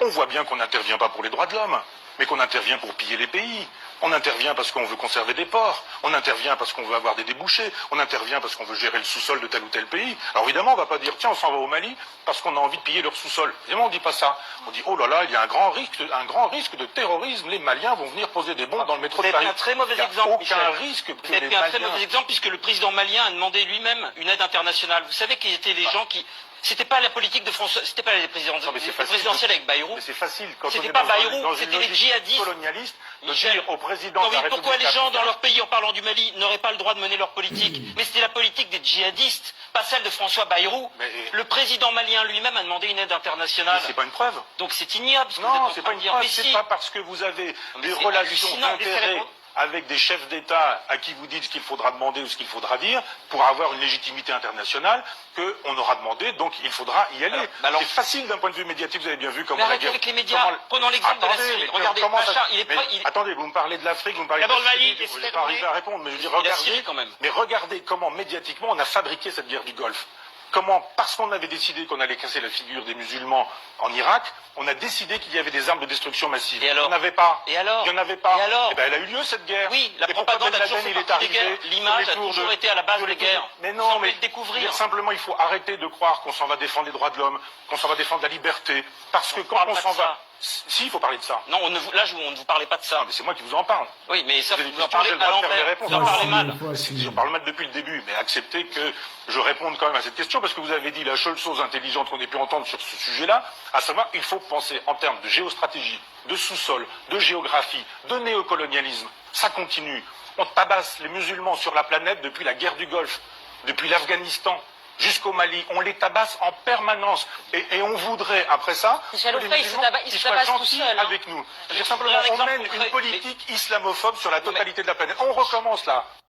On voit bien qu'on n'intervient pas pour les droits de l'homme, mais qu'on intervient pour piller les pays. On intervient parce qu'on veut conserver des ports, on intervient parce qu'on veut avoir des débouchés, on intervient parce qu'on veut gérer le sous-sol de tel ou tel pays. Alors évidemment, on ne va pas dire, tiens, on s'en va au Mali parce qu'on a envie de piller leur sous-sol. Évidemment, on ne dit pas ça. On dit, oh là là, il y a un grand risque de terrorisme, les Maliens vont venir poser des bombes dans le métro de Paris. Vous êtes un très mauvais exemple, aucun Michel. risque que Vous êtes les un Maliens... très mauvais exemple puisque le président malien a demandé lui-même une aide internationale. Vous savez qui étaient les gens qui... C'était pas la politique de François, c'était pas les présidentielles avec Bayrou. Mais c'est facile quand on C'était est pas dans Bayrou, une c'était les logique djihadistes. colonialiste de Michel, dire au président de la République pourquoi les gens dans africaine- leur pays, en parlant du Mali, n'auraient pas le droit de mener leur politique? Mais c'était la politique des djihadistes, pas celle de François Bayrou. Mais- Le président malien lui-même a demandé une aide internationale. Mais c'est pas une preuve. Donc c'est ignoble ce que vous Non, êtes c'est en pas train une de dire. preuve. Mais C'est si. pas parce que vous avez Mais des c'est relations hallucinant, laissez d'intérêt répondre. avec des chefs d'État à qui vous dites ce qu'il faudra demander ou ce qu'il faudra dire pour avoir une légitimité internationale qu'on aura demandé, donc il faudra y aller. Alors- C'est facile d'un point de vue médiatique, vous avez bien vu comment Mais la arrêtez guerre... avec les médias. Prenons l'exemple de la Attendez, Syrie. mais Regardez, comment ça- Bachar, il est mais prêt. il- Attendez, vous me parlez de l'Afrique, vous me parlez D'abord de la le Mali, Syrie, je laissez vais pas terminer. arriver à répondre, mais je veux dire, Et la regardez, Syrie, quand même. mais regardez comment médiatiquement on a fabriqué cette guerre du Golfe. Comment, parce qu'on avait décidé qu'on allait casser la figure des musulmans en Irak, on a décidé qu'il y avait des armes de destruction massive. Et alors? Il n'y en avait pas. Et alors? Il n'y en avait pas. Et alors? Eh ben, elle a eu lieu cette guerre. Oui, la Et pourquoi propagande Ben a toujours Laden, fait il est partie des arrivé guerres. L'image sur les a tours toujours de- été à la base sur les des tours de- guerres. Mais Vous non, semblez mais le découvrir. je veux dire, simplement, il faut arrêter de croire qu'on s'en va défendre les droits de l'homme, qu'on s'en va défendre la liberté. Parce que quand parle on pas de s'en ça. va... Si, il faut parler de ça. Non, on ne vous parlait pas de ça. Non, mais c'est moi qui vous en parle. Oui, mais ça, Vous avez vous des en parlez questions, j'ai à le droit de faire des l'envers. réponses. Vous en parlez mal. Je parle mal depuis le début, mais acceptez que je réponde quand même à cette question, parce que vous avez dit la seule chose intelligente qu'on ait pu entendre sur ce sujet-là, à savoir, il faut penser en termes de géostratégie, de sous-sol, de géographie, de néocolonialisme. Ça continue. On tabasse les musulmans sur la planète depuis la guerre du Golfe, depuis l'Afghanistan, jusqu'au Mali. On les tabasse en permanence. Et on voudrait, après ça, Michel que les Onfray, il se musulmans tabasse- il qu'ils se soient tabasse tout gentils seul, hein. avec nous. C'est-à-dire Je simplement, prends un on exemple mène concret, une politique islamophobe sur la totalité de la planète. On recommence là.